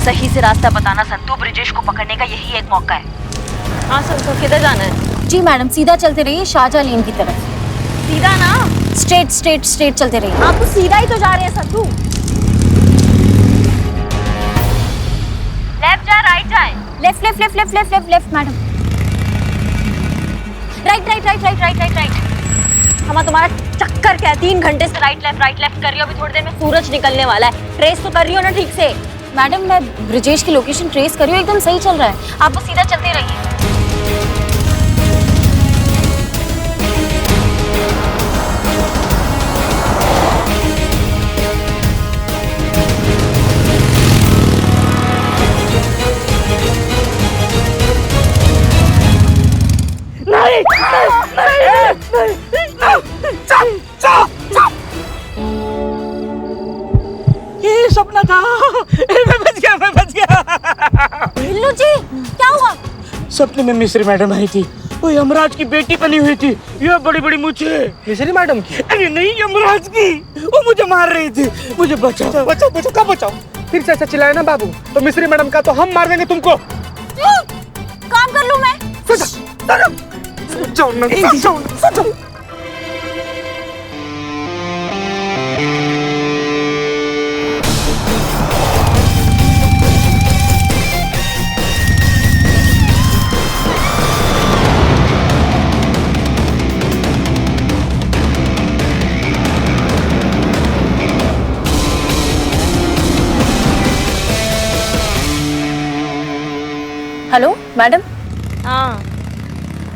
सही से रास्ता बताना संतू, ब्रिजेश को पकड़ने का यही एक मौका है। हाँ संतू, किधर जाना है? जी मैडम, सीधा चलते रहिए शाहजहां लेन की तरफ। सीधा ना? स्ट्रेट स्ट्रेट स्ट्रेट चलते रहिए। आप तो सीधा ही तो जा रहे हैं संतू। लेफ्ट जाए राइट जाए? Left left left left left left left madam. Right right right right right right right. हमारा तुम्हारा चक्कर क्या है? 3 घंटे से राइट लेफ्ट कर रही हो, अभी थोड़ी देर में सूरज निकलने वाला है। ट्रेस तो कर रही हो ना ठीक से? मैडम मैं ब्रिजेश की लोकेशन ट्रेस कर रही हूँ, एकदम सही चल रहा है, आप बस सीधा चलते रहिए। ये सपना था। मैं बच गया। बिल्लू जी क्या हुआ? सपने में मिस्री मैडम आई थी, वो यमराज की बेटी बनी हुई थी, ये बड़ी बड़ी मूछे। मिस्री मैडम की? अरे नहीं, यमराज की। वो मुझे मार रही थी, मुझे बचाओ बचाओ बचाओ। कब बचाओ? फिर से ऐसा चिल्लाए ना बाबू तो मिस्री मैडम का तो हम मार देंगे तुमको। काम कर लूं मैं? Hello madam. हाँ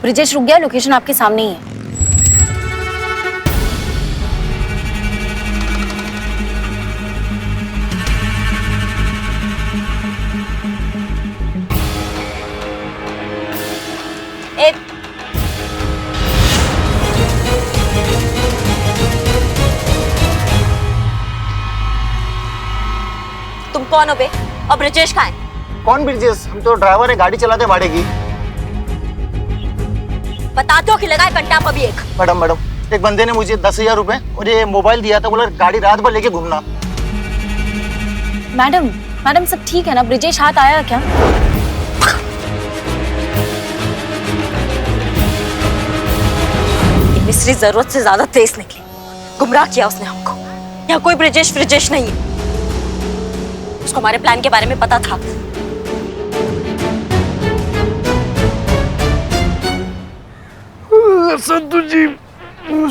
ब्रिजेश रुक गया, लोकेशन आपके सामने ही है। तुम कौन हो बे? और ब्रिजेश कहाँ है? कौन ब्रिजेश? हम तो ड्राइवर है, गाड़ी चलाते भाड़े की। बता दो कि लगाए कंटा पर भी एक। मैडम एक बंदे ने मुझे 10,000 रुपए और ये मोबाइल दिया था, बोला गाड़ी रात भर लेके घूमना। मैडम सब ठीक है ना? ब्रिजेश हाथ आया क्या? ये मिस्री जरूरत से ज्यादा तेज निकली, गुमराह किया उसने हमको। यहाँ कोई ब्रिजेश नहीं है, उसको हमारे प्लान के बारे में पता था। संतू जी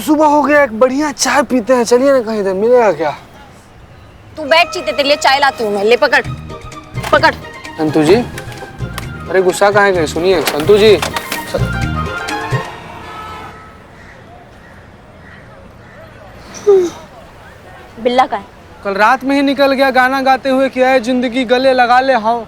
सुबह हो गया, एक बढ़िया चाय पीते हैं, चलिए ना कहीं इधर मिलेगा क्या? तू बैठ, चीते तेरे लिए चाय लाती हूँ मैं, ले पकड़ पकड़। संतू जी अरे गुस्सा काहे गए? सुनिए संतू जी। बिल्ला का है? कल रात में ही निकल गया गाना गाते हुए, क्या है जिंदगी गले लगा ले। हाँ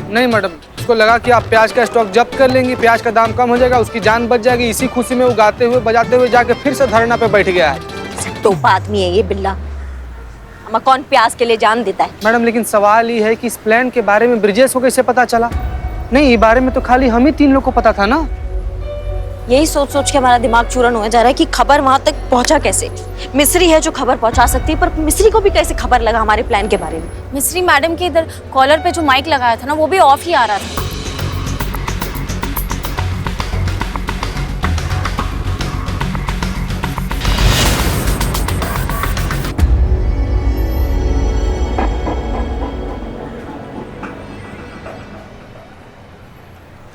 नहीं मैडम, उसको लगा कि आप प्याज का स्टॉक जब्त कर लेंगी, प्याज का दाम कम हो जाएगा, उसकी जान बच जाएगी। इसी खुशी में वो गाते हुए बजाते हुए जाके फिर से धरना पे बैठ गया है। तोपा आदमी है ये बिल्ला। हमें कौन प्याज के लिए जान देता है? मैडम लेकिन सवाल ये है कि इस प्लान के बारे में ब्रिजेश को कैसे पता चला? नहीं, ये बारे में तो खाली हम ही 3 लोग को पता था ना। यही सोच सोच के हमारा दिमाग चूरन हो जा रहा है कि खबर वहां तक पहुंचा कैसे। मिस्री है जो खबर पहुंचा सकती है, पर मिस्री को भी कैसे खबर लगा हमारे प्लान के बारे में? मिस्री मैडम के इधर कॉलर पे जो माइक लगाया था ना, वो भी ऑफ ही आ रहा था।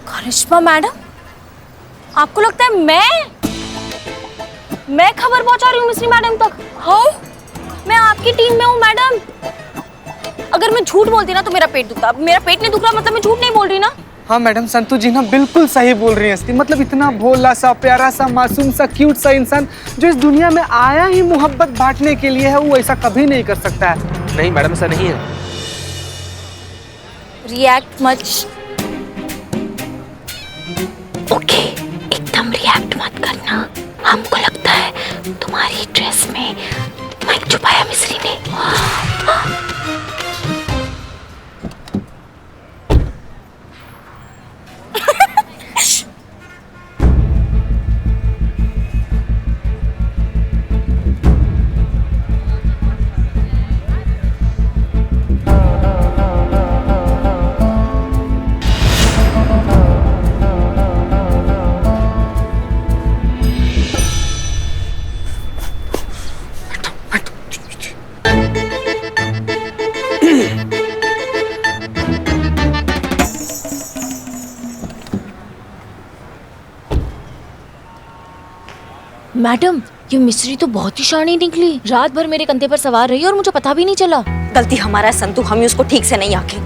करिश्मा मैडम, आपको लगता है मैं खबर पहुंचा रही हूँ मिस्री मैडम तक? हाँ, मैं आपकी टीम में हूँ मैडम। अगर मैं झूठ बोलती ना तो मेरा पेट दुखता। मेरा पेट नहीं दुख रहा मतलब मैं झूठ नहीं बोल रही ना। हाँ मैडम, संतू जी ना बिल्कुल सही बोल रही हैं। मतलब इतना भोला सा, प्यारा सा, मासूम सा, क्यूट सा इंसान जो इस दुनिया में आया ही मोहब्बत बांटने के लिए है, वो ऐसा कभी नहीं कर सकता है। नहीं मैडम, ऐसा नहीं है। React much. ओके, एकदम रिएक्ट मत करना। हमको लगता है तुम्हारी ड्रेस में माइक छुपाया मिस्री ने। मैडम ये मिस्री तो बहुत ही शानी निकली, रात भर मेरे कंधे पर सवार रही और मुझे पता भी नहीं चला। गलती हमारा है संतू, हम ही उसको ठीक से नहीं आंके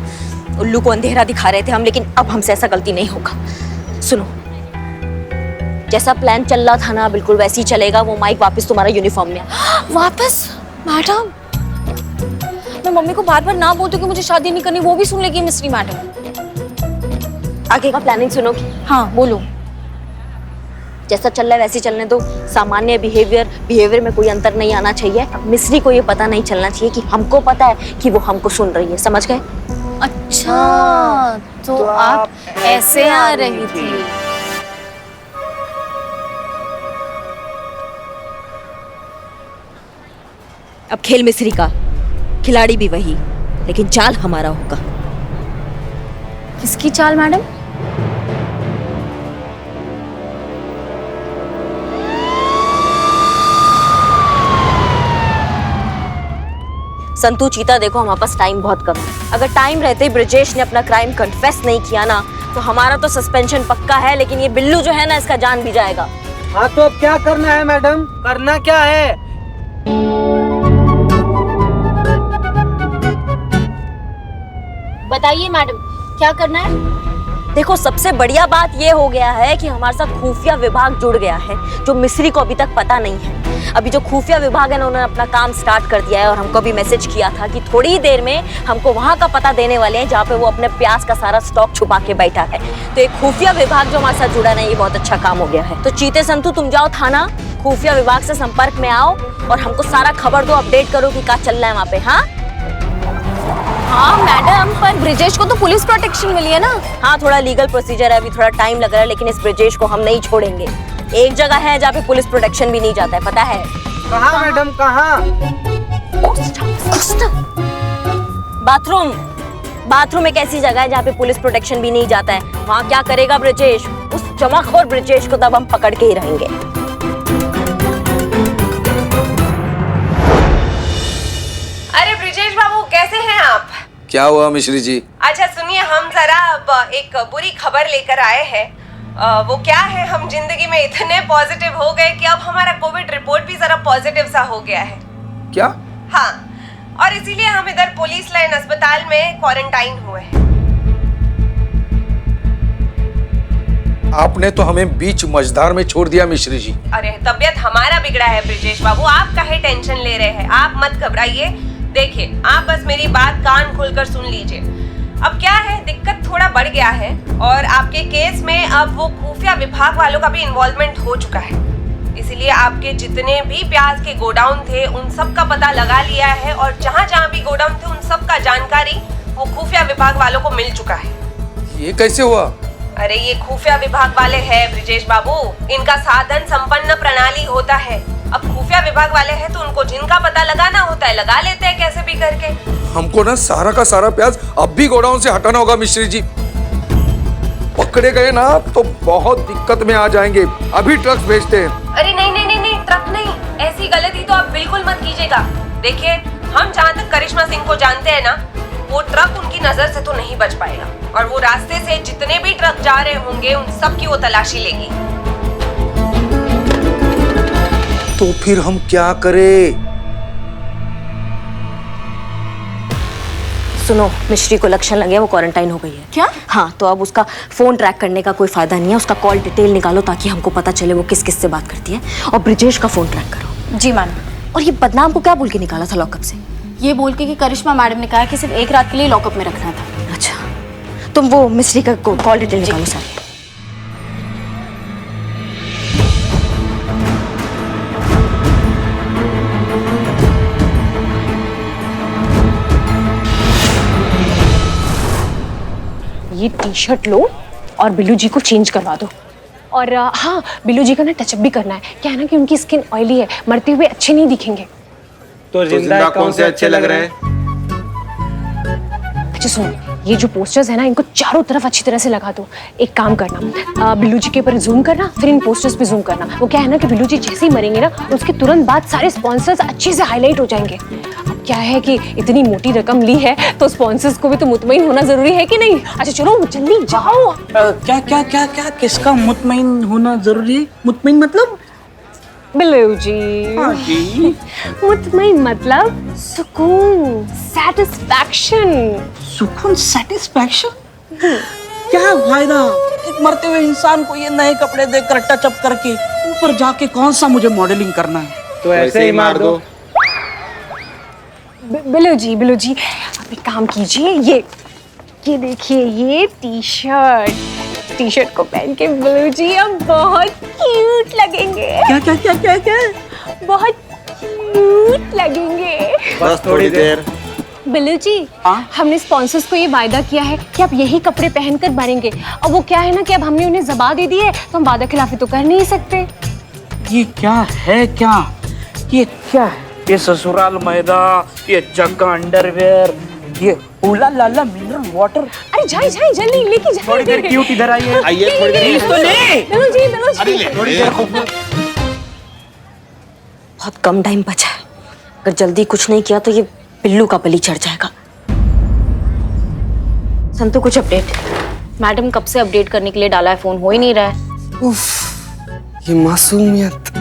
उल्लू को अंधेरा दिखा रहे थे हम, लेकिन अब हमसे ऐसा गलती नहीं होगा। सुनो, जैसा प्लान चल रहा था ना बिल्कुल वैसे ही चलेगा। वो माइक वापस तुम्हारा यूनिफॉर्म में वापस? मैडम मैं मम्मी को बार बार ना बोलती कि मुझे शादी नहीं करनी, वो भी सुन लेगी मिस्री मैडम। आगे का प्लानिंग सुनोगी? हाँ बोलो। जैसा चल रहा है वैसे चलने दो। सामान्य बिहेवियर में कोई अंतर नहीं आना चाहिए। मिस्री को ये पता नहीं चलना चाहिए कि हमको पता है कि वो हमको सुन रही है, समझ गए? अच्छा तो आप ऐसे आ रही थी। अब खेल मिस्री का, खिलाड़ी भी वही, लेकिन चाल हमारा होगा। किसकी चाल मैडम? संतू चीता, देखो हमारे पास टाइम बहुत कम है। अगर टाइम रहते ही ब्रिजेश ने अपना क्राइम कन्फेस नहीं किया ना तो हमारा तो सस्पेंशन पक्का है, लेकिन ये बिल्लू जो है ना इसका जान भी जाएगा। हाँ तो अब क्या करना है मैडम? करना क्या है? बताइए मैडम क्या करना है? देखो सबसे बढ़िया बात ये हो गया है कि हमारे साथ खुफिया विभाग जुड़ गया है, जो मिस्री को अभी तक पता नहीं है। अभी जो खुफिया विभाग है ना उन्होंने अपना काम स्टार्ट कर दिया है और हमको भी मैसेज किया था कि थोड़ी ही देर में हमको वहाँ का पता देने वाले हैं जहाँ पे वो अपने प्याज का सारा स्टॉक छुपा के बैठा है। तो एक खुफिया विभाग जो हमारे साथ जुड़ा है ना, ये बहुत अच्छा काम हो गया है। तो चीते संतू तुम जाओ थाना, खुफिया विभाग से संपर्क में आओ और हमको सारा खबर दो, अपडेट करो कि क्या चल रहा है वहाँ पे। हाँ हाँ मैडम, पर ब्रिजेश को तो पुलिस प्रोटेक्शन मिली है ना। हाँ थोड़ा लीगल प्रोसीजर है, अभी थोड़ा टाइम लग रहा है, लेकिन इस ब्रिजेश को हम नहीं छोड़ेंगे। एक जगह है जहाँ पे पुलिस प्रोटेक्शन भी नहीं जाता है, पता है? कहाँ मैडम, कहाँ? बाथरूम। बाथरूम एक ऐसी जगह है जहाँ पे पुलिस प्रोटेक्शन भी नहीं जाता है। वहाँ क्या करेगा ब्रिजेश? उस जमाखोर ब्रिजेश को तब हम पकड़ के ही रहेंगे। अरे ब्रिजेश बाबू, कैसे हैं आप? क्या हुआ मिश्री जी? अच्छा सुनिए, हम जरा अब एक बुरी खबर लेकर आए हैं। वो क्या है, हम जिंदगी में इतने पॉजिटिव हो गए कि अब हमारा कोविड रिपोर्ट भी जरा पॉजिटिव सा हो गया है। क्या? हाँ, और इसीलिए हम इधर पुलिस लाइन अस्पताल में क्वारंटाइन हुए हैं। आपने तो हमें बीच मझधार में छोड़ दिया मिश्री जी। अरे तबीयत हमारा बिगड़ा है ब्रिजेश बाबू, आप काहे टेंशन ले रहे हैं? आप मत घबराइए। देखिए, आप बस मेरी बात कान खोलकर सुन लीजिए। अब क्या है, दिक्कत थोड़ा बढ़ गया है और आपके केस में अब वो खुफिया विभाग वालों का भी इन्वॉल्वमेंट हो चुका है। इसीलिए आपके जितने भी प्याज के गोडाउन थे उन सब का पता लगा लिया है और जहाँ जहाँ भी गोडाउन थे उन सब का जानकारी वो खुफिया विभाग वालों को मिल चुका है। ये कैसे हुआ? अरे ये खुफिया विभाग वाले हैं ब्रिजेश बाबू, इनका साधन संपन्न प्रणाली होता है। अब खुफिया विभाग वाले हैं तो उनको जिनका पता लगाना होता है लगा लेते हैं कैसे भी करके। हमको ना सारा का सारा प्याज अब भी गोडाउन से हटाना होगा मिश्री जी। पकड़े गए ना तो बहुत दिक्कत में आ जाएंगे। अभी ट्रक भेजते हैं। अरे नहीं नहीं नहीं नहीं, ट्रक नहीं, ऐसी गलती तो आप बिल्कुल मत कीजिएगा। देखिए, हम जहाँ तक करिश्मा सिंह को जानते हैं ना, वो ट्रक उनकी नजर से तो नहीं बच पाएगा और वो रास्ते से जितने भी ट्रक जा रहे होंगे उन सब की वो तलाशी लेगी। तो फिर हम क्या करें? सुनो, मिश्री को लक्षण लगे, वो क्वारंटाइन हो गई है। क्या? हाँ, तो अब उसका फोन ट्रैक करने का कोई फायदा नहीं है। उसका कॉल डिटेल निकालो ताकि हमको पता चले वो किस किस से बात करती है, और ब्रिजेश का फोन ट्रैक करो। जी मैम। और ये बदनाम को क्या बोल के निकाला था लॉकअप से? ये बोल के कि करिश्मा मैडम ने कहा कि सिर्फ एक रात के लिए लॉकअप में रखना था। अच्छा, तुम वो मिश्री का कॉल डिटेल निकालो सारी। ये टी शर्ट लो और बिल्लू जी को चेंज करवा दो। और हाँ, बिल्लू जी का ना टचअप भी करना है। क्या है ना कि उनकी स्किन ऑयली है, मरते हुए अच्छे नहीं दिखेंगे। तो जिंदा कौन से अच्छे लग रहे हैं? अच्छा सुनो, ये जो पोस्टर्स है ना इनको चारों तरफ अच्छी तरह से लगा दो। एक काम करना, बिल्लू जी के ऊपर जूम करना, फिर इन पोस्टर्स पे जूम करना। वो क्या है ना कि बिल्लू जी जैसे ही मरेंगे ना उसके तुरंत बाद सारे स्पॉन्सर्स अच्छे से हाईलाइट हो जाएंगे। अब क्या है कि इतनी मोटी रकम ली है तो स्पॉन्सर्स को भी तो मुतमईन होना जरूरी है कि नहीं? अच्छा चलो जल्दी जाओ। क्या क्या क्या क्या किसका मुतमईन होना जरूरी है? मुतमईन मतलब बिल्लू जी। हाँ जी। मुतमईन मतलब सुकून, सेटिस्फैक्शन। सुकून, सेटिस्फैक्शन। क्या फायदा एक मरते हुए इंसान को ये नए कपड़े देकर टचअप करके, ऊपर जाके कौन सा मुझे मॉडलिंग करना है। तो ऐसे ही मार दो। बिल्लू जी आप एक काम कीजिए, ये देखिए, ये टी शर्ट को पहन के बिल्लू जी आप बहुत क्यूट लगेंगे। क्या क्या क्या क्या क्या? बहुत क्यूट लगेंगे। बस थोड़ी देर। बिल्लू जी, हमने स्पॉन्सर्स को ये वायदा किया है कि आप यही कपड़े पहनकर मरेंगे। और वो क्या है ना कि अब हमने उन्हें ज़बान दे दी है, तो हम वादा खिलाफी तो कर नहीं सकते। ये क्या है? ये क्या है? ये ससुराल मैदा, ये जग्गा अंडरवेयर, ये ओला लाला मिनरल वाटर। अरे जाए जल्दी लेके जाए। थोड़ी देर क्यूट इधर आइए। आइए थोड़ी देर। तो ले। बिल्लू जी। थोड़ी देर। बहुत कम टाइम बचा है, अगर जल्दी कुछ नहीं किया तो ये बिल्लू का बलि चढ़ जाएगा। संतु कुछ अपडेट? मैडम कब से अपडेट करने के लिए डाला है, फोन हो ही नहीं रहा है। उफ, ये मासूमियत।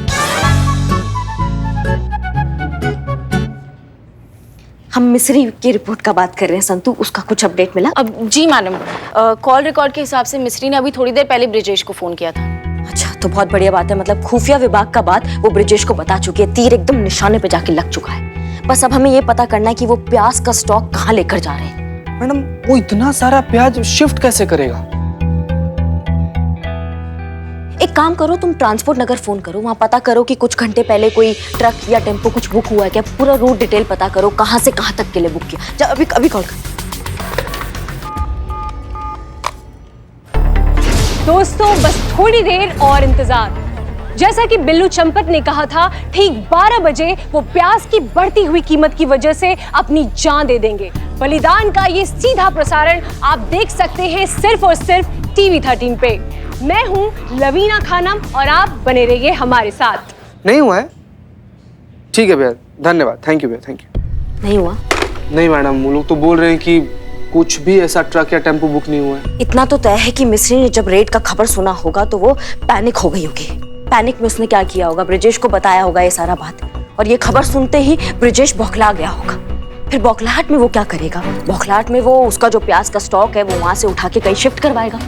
हम मिस्री की रिपोर्ट का बात कर रहे हैं संतु, उसका कुछ अपडेट मिला? अब जी मैडम, कॉल रिकॉर्ड के हिसाब से मिस्री ने अभी थोड़ी देर पहले ब्रिजेश को फोन किया था। अच्छा, तो बहुत बढ़िया बात है। मतलब खुफिया विभाग का बात वो ब्रिजेश को बता चुकी है, तीर एकदम निशाने पे जाके लग चुका है। बस अब हमें ये पता करना है कि वो प्याज का स्टॉक कहाँ लेकर जा रहे हैं। मैडम, वो इतना सारा प्याज शिफ्ट कैसे करेगा? एक काम करो, तुम ट्रांसपोर्ट नगर फोन करो, वहां पता करो कि कुछ घंटे पहले कोई ट्रक या टेम्पो कुछ बुक हुआ है क्या, पूरा रूट डिटेल पता करो, कहां से कहां तक के लिए बुक किया। जा अभी कॉल कर। दोस्तों बस थोड़ी देर और इंतजार। जैसा कि बिल्लू चंपत ने कहा था, ठीक 12 बजे वो प्याज की बढ़ती हुई कीमत की वजह से अपनी जान दे देंगे। बलिदान का ये सीधा प्रसारण आप देख सकते हैं सिर्फ और सिर्फ टीवी 13 पे। मैं हूं लवीना खानम और आप बने रहिए हमारे साथ। नहीं हुआ है? ठीक है भैया, धन्यवाद, थैंक यू भैया, थैंक यू। नहीं हुआ? नहीं मैडम, वो लोग तो बोल रहे हैं कि कुछ भी ऐसा ट्रक या टेम्पो बुक नहीं हुआ है। इतना तो तय है कि मिस्री ने जब रेड का खबर सुना होगा तो वो पैनिक हो गई होगी। पैनिक में उसने क्या किया होगा, ब्रिजेश को बताया होगा ये सारा बात, और ये खबर सुनते ही ब्रिजेश बौखला गया होगा। फिर बौखलाहट में वो क्या करेगा? बौखलाहट में वो उसका जो प्याज का स्टॉक है वो वहां से उठा के कहीं शिफ्ट करवाएगा।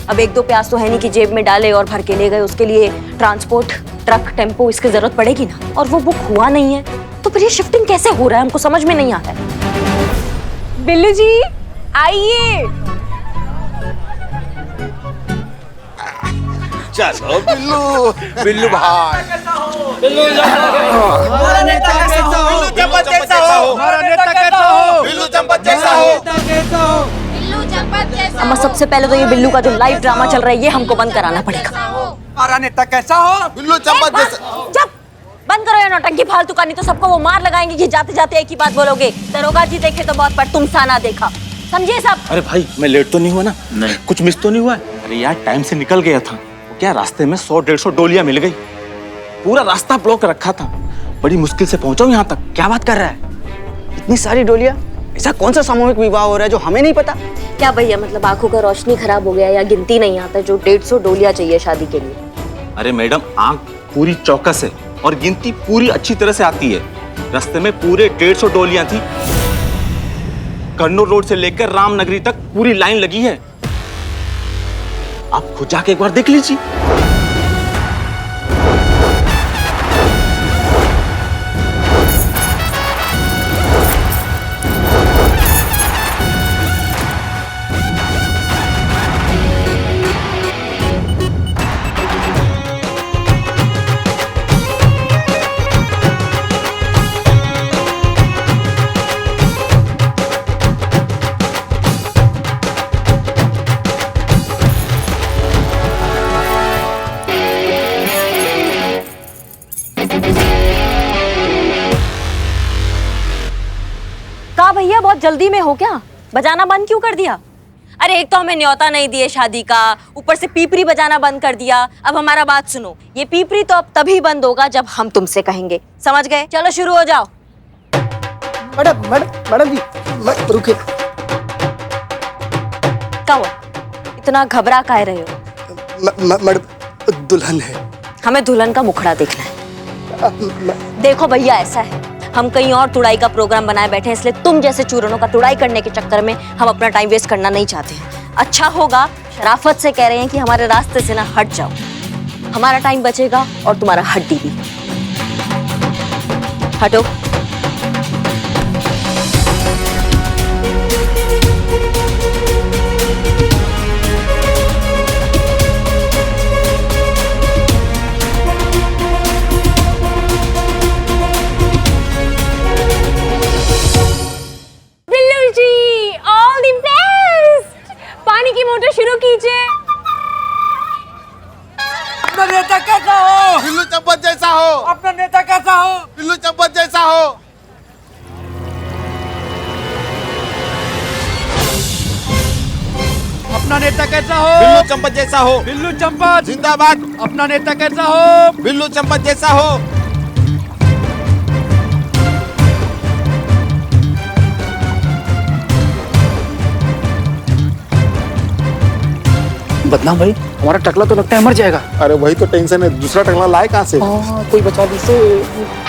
अब 1-2 प्याज तो है नहीं कि जेब में डाले और भर के ले गए, उसके लिए ट्रांसपोर्ट, ट्रक, टेम्पो इसकी जरूरत पड़ेगी ना, और वो बुक हुआ नहीं है, तो फिर ये शिफ्टिंग कैसे हो रहा है हमको समझ में नहीं आता है। बिल्लू जी आइए। चलो बिल्लू भाई। हमारा नेता कैसा हो? बिल्लू चंपत जैसा हो। हमारा नेता कैसा हो? बिल्लू चंपत जैसा हो। अम्मा, सबसे पहले तो ये बिल्लू का जो लाइव ड्रामा चल रहा है ये हमको बंद कराना पड़ेगा। हमारा नेता कैसा हो? बिल्लू चंपत जैसा। जब बंद करो ये नौटंकी फालतू का, नहीं तो सबको वो मार लगाएंगे कि जाते जाते एक ही बात बोलोगे, दरोगा जी देखे तो बहुत पर तुम सा ना देखा, समझे सब? अरे भाई, मैं लेट तो नहीं हुआ ना? नहीं। कुछ मिस तो नहीं हुआ? अरे यार, टाइम से निकल गया था। क्या रास्ते में 100-150 डोलियां मिल गई, पूरा रास्ता ब्लॉक रखा था, बड़ी मुश्किल से पहुंचा हूं यहाँ तक। क्या बात कर रहा है? इतनी सारी डोलियां? ऐसा कौन सा सामूहिक विवाह हो रहा है जो हमें नहीं पता? क्या भैया, मतलब आंखों का रोशनी खराब हो गया या गिनती नहीं आता जो 150 डोलियां चाहिए शादी के लिए? अरे मैडम, आंख पूरी चौकस है और गिनती पूरी अच्छी तरह से आती है। रास्ते में पूरे 150 डोलियां थी। कन्नौर रोड से लेकर रामनगरी तक पूरी लाइन लगी है। आप खुद जाके एक बार देख लीजिए। भैया बहुत जल्दी में हो क्या? बजाना बंद क्यों कर दिया? अरे एक तो हमें न्योता नहीं दिए शादी का, ऊपर से पीपरी बजाना बंद कर दिया। अब हमारा बात सुनो, ये पीपरी तो अब तभी बंद होगा जब हम तुमसे कहेंगे, समझ गए? चलो शुरू हो जाओ। मैडम जी रुकिए। क्या हुआ? इतना घबरा काहे रहे हो? मैडम, दुल्हन है। हमें दुल्हन का मुखड़ा देखना है। देखो भैया, ऐसा है, हम कहीं और तुड़ाई का प्रोग्राम बनाए बैठे हैं, इसलिए तुम जैसे चूरनों का तुड़ाई करने के चक्कर में हम अपना टाइम वेस्ट करना नहीं चाहते हैं। अच्छा होगा, शराफत से कह रहे हैं कि हमारे रास्ते से ना हट जाओ, हमारा टाइम बचेगा और तुम्हारा हड्डी भी। हटो। बिल्लू जी, ऑल द बेस्ट। पानी की मोटर शुरू कीजिए। अपना नेता कैसा हो? बिल्लू चम्पत जैसा हो। अपना नेता कैसा हो? बिल्लू चम्पत जैसा हो। अपना नेता कैसा हो? बिल्लू चम्पत जैसा हो। बिल्लू चंपत जिंदाबाद। अपना नेता कैसा हो? बिल्लू चम्पत जैसा हो। बदनाम भाई, हमारा टकला तो लगता है मर जाएगा। अरे वही तो टेंशन है, दूसरा टकला लाए कहाँ से? कोई बचा दी से।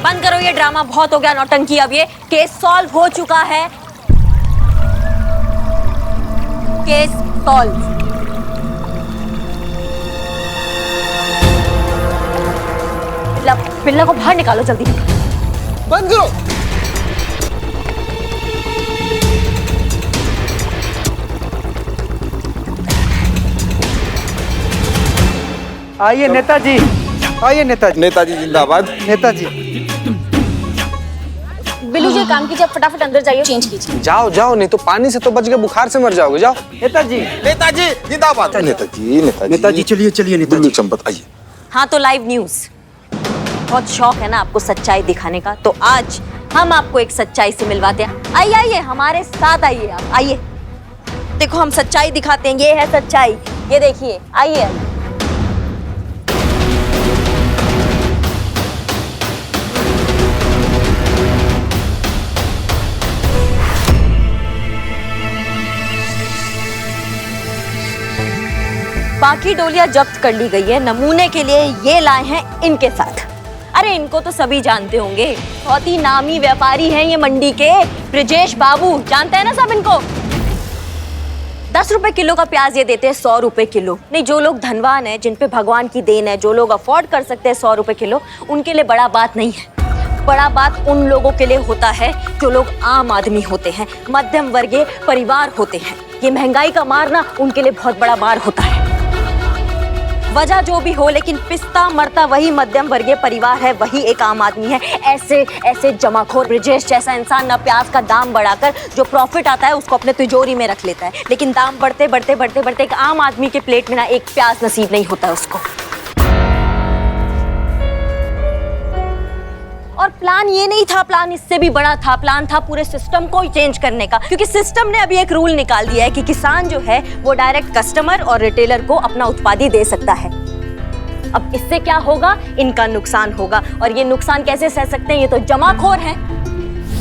बंद करो ये ड्रामा, बहुत हो गया नौटंकी। अब ये केस सॉल्व हो चुका है। Case solve. पिल्ला को बाहर निकालो जल्दी। बंद करो। आइए नेताजी, आइए नेताजी। नेताजी जिंदाबाद। नेताजी बिल्लू जी, काम कीजिए, फटाफट अंदर जाइए, चेंज कीजिए। जाओ जाओ, नहीं तो पानी से तो बच के बुखार से मर जाओगे। जाओ नेताजी। नेताजी जिंदाबाद। नेताजी नेताजी नेताजी चलिए चलिए बिल्लू नेताजी। चम्पत आइए। हाँ तो लाइव न्यूज, बहुत शौक है ना आपको सच्चाई दिखाने का, तो आज हम आपको एक सच्चाई से मिलवाते हैं। आइए आइए, हमारे साथ आइए, आप आइए। देखो हम सच्चाई दिखाते हैं, ये है सच्चाई, ये देखिए, आइए आइए। बाकी डोलियां जब्त कर ली गई है, नमूने के लिए ये लाए हैं इनके साथ। अरे इनको तो सभी जानते होंगे, बहुत ही नामी व्यापारी हैं ये मंडी के, ब्रिजेश बाबू, जानते हैं ना सब इनको। 10 रुपए किलो का प्याज ये देते हैं 100 रुपए किलो। नहीं, जो लोग धनवान हैं, जिन पे भगवान की देन है, जो लोग अफोर्ड कर सकते हैं 100 रुपए किलो, उनके लिए बड़ा बात नहीं है। बड़ा बात उन लोगों के लिए होता है जो लोग आम आदमी होते हैं, मध्यम वर्गीय परिवार होते हैं। ये महंगाई का मार ना उनके लिए बहुत बड़ा मार होता है। वजह जो भी हो, लेकिन पिसता मरता वही मध्यम वर्गीय परिवार है, वही एक आम आदमी है। ऐसे ऐसे जमाखोर ब्रिजेश जैसा इंसान ना प्याज का दाम बढ़ाकर जो प्रॉफिट आता है उसको अपने तिजोरी में रख लेता है, लेकिन दाम बढ़ते बढ़ते बढ़ते बढ़ते एक आम आदमी के प्लेट में ना एक प्याज नसीब नहीं होता है उसको। और प्लान ये नहीं था, प्लान इससे भी बड़ा था। प्लान था पूरे सिस्टम को ही चेंज करने का, क्योंकि सिस्टम ने अभी एक रूल निकाल दिया है कि किसान जो है वो डायरेक्ट कस्टमर और रिटेलर को अपना उत्पाद दे सकता है। अब इससे क्या होगा, इनका नुकसान होगा, और ये नुकसान कैसे सह सकते हैं, ये तो जमाखोर हैं।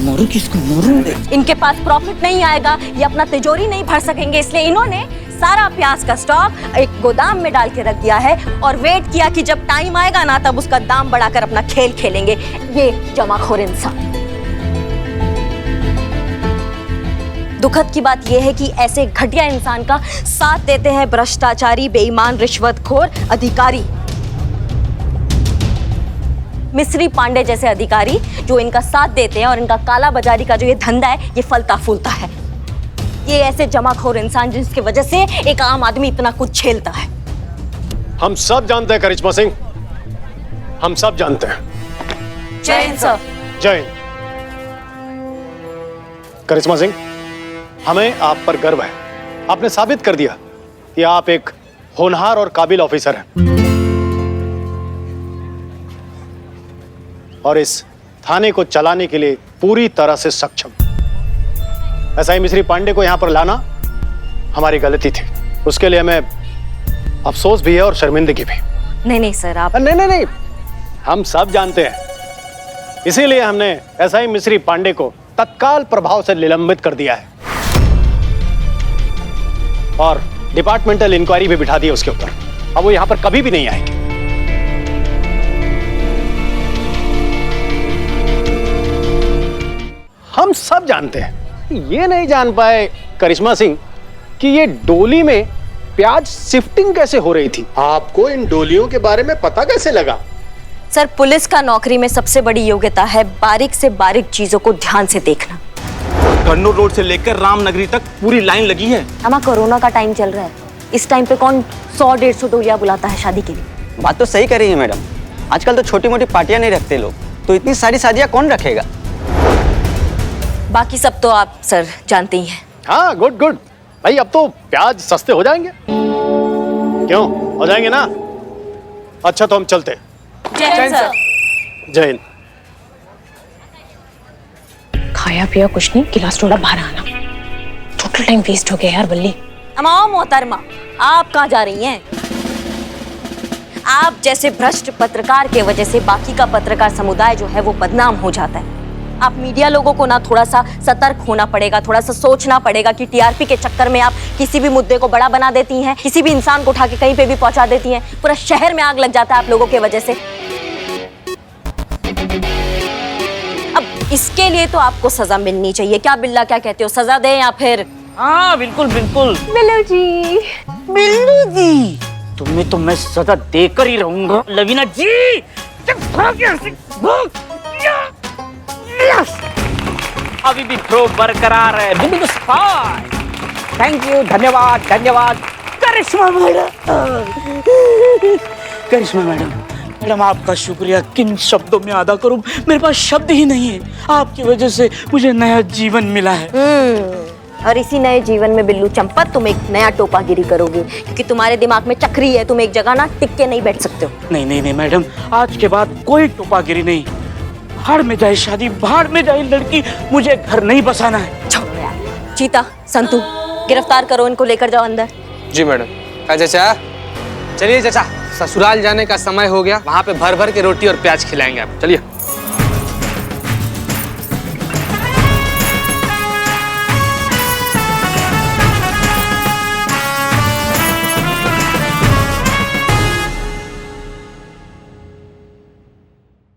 मारू किसको मारू? इनके पास प्रॉफिट नहीं आएगा, ये अपना तिजोरी नहीं भर सकेंगे, इसलिए इन्होंने सारा प्याज का स्टॉक एक गोदाम में डाल के रख दिया है और वेट किया कि जब टाइम आएगा ना तब उसका दाम बढ़ाकर अपना खेल खेलेंगे ये जमाखोर इंसान। दुखद की बात यह है कि ऐसे घटिया इंसान का साथ देते हैं भ्रष्टाचारी, बेईमान, रिश्वतखोर अधिकारी। मिस्री पांडे जैसे अधिकारी जो इनका साथ देते हैं, और इनका काला बाजारी का जो ये धंधा है ये फलता फूलता है। ये ऐसे जमाखोर इंसान जिसकी वजह से एक आम आदमी इतना कुछ झेलता है। हम सब जानते हैं करिश्मा सिंह, हम सब जानते हैं। जय हिंद सर। जय हिंद। करिश्मा सिंह, हमें आप पर गर्व है। आपने साबित कर दिया कि आप एक होनहार और काबिल ऑफिसर हैं, और इस थाने को चलाने के लिए पूरी तरह से सक्षम। ऐसा ही मिस्री पांडे को यहां पर लाना हमारी गलती थी, उसके लिए हमें अफसोस भी है और शर्मिंदगी भी। नहीं नहीं सर, आप नहीं, हम सब जानते हैं, इसीलिए हमने एसआई मिस्री पांडे को तत्काल प्रभाव से निलंबित कर दिया है और डिपार्टमेंटल इंक्वायरी भी बिठा दी है उसके ऊपर। अब वो यहां पर कभी भी नहीं आएंगे। हम सब जानते हैं, ये नहीं जान पाए करिश्मा सिंह कि ये डोली में प्याज शिफ्टिंग कैसे हो रही थी। आपको इन डोलियों के बारे में पता कैसे लगा? सर, पुलिस का नौकरी में सबसे बड़ी योग्यता है बारीक से बारीक चीजों को ध्यान से देखना। कन्नौर रोड से लेकर रामनगरी तक पूरी लाइन लगी है। हमारा कोरोना का टाइम चल रहा है, इस टाइम पे कौन 100-150 डोलियां बुलाता है शादी के लिए? बात तो सही कर रही है मैडम, आजकल तो छोटी मोटी पार्टियां नहीं रखते लोग, तो इतनी सारी शादियां कौन रखेगा? बाकी सब तो आप सर जानते ही हैं। हाँ, गुड भाई, अब तो प्याज सस्ते हो जाएंगे। क्यों हो जाएंगे ना? अच्छा तो हम चलते। जय हिंद सर। जय हिंद। खाया पिया कुछ नहीं, गिलास थोड़ा बाहर आना। टोटल टाइम वेस्ट हो गया यार बल्ली। अमाओ मोहतरमा, आप कहाँ जा रही हैं? आप जैसे भ्रष्ट पत्रकार के वजह से बाकी का पत्रकार समुदाय जो है वो बदनाम हो जाता है। आप मीडिया लोगों को ना थोड़ा सा सतर्क होना पड़ेगा, थोड़ा सा सोचना पड़ेगा कि टीआरपी के चक्कर में आप किसी भी मुद्दे को बड़ा बना देती हैं, किसी भी इंसान को उठा के कहीं पे भी पहुंचा देती हैं। पूरा शहर में आग लग जाता है आप लोगों के वजह से। अब इसके लिए तो आपको सजा मिलनी चाहिए। क्या बिल्ला, क्या कहते हो, सजा दें या फिर? हाँ बिल्कुल बिल्कुल। बिल्लू जी, बिल्लू जी, तुम्हें तो मैं सजा देकर ही रहूंगा। लवीना जी, अभी भी थ्रो बरकरार है। बिल्कुल स्पाई। थैंक यू, धन्यवाद धन्यवाद। करिश्मा मैडम, आपका शुक्रिया किन शब्दों में अदा करूं? मेरे पास शब्द ही नहीं है। आपकी वजह से मुझे नया जीवन मिला है। और इसी नए जीवन में बिल्लू चंपत तुम एक नया टोपागिरी करोगे, क्योंकि तुम्हारे दिमाग में चक्री है, तुम एक जगह ना टिक के नहीं बैठ सकते हो। नहीं मैडम, आज के बाद कोई टोपागिरी नहीं। भाड़ में जाए शादी, भाड़ में जाए लड़की, मुझे घर नहीं बसाना है। छोड़ो यार। चीता, संतू, गिरफ्तार करो इनको, लेकर जाओ अंदर। जी मैडम। चाचा चलिए चाचा, ससुराल जाने का समय हो गया, वहाँ पे भर भर के रोटी और प्याज खिलाएंगे आप। चलिए।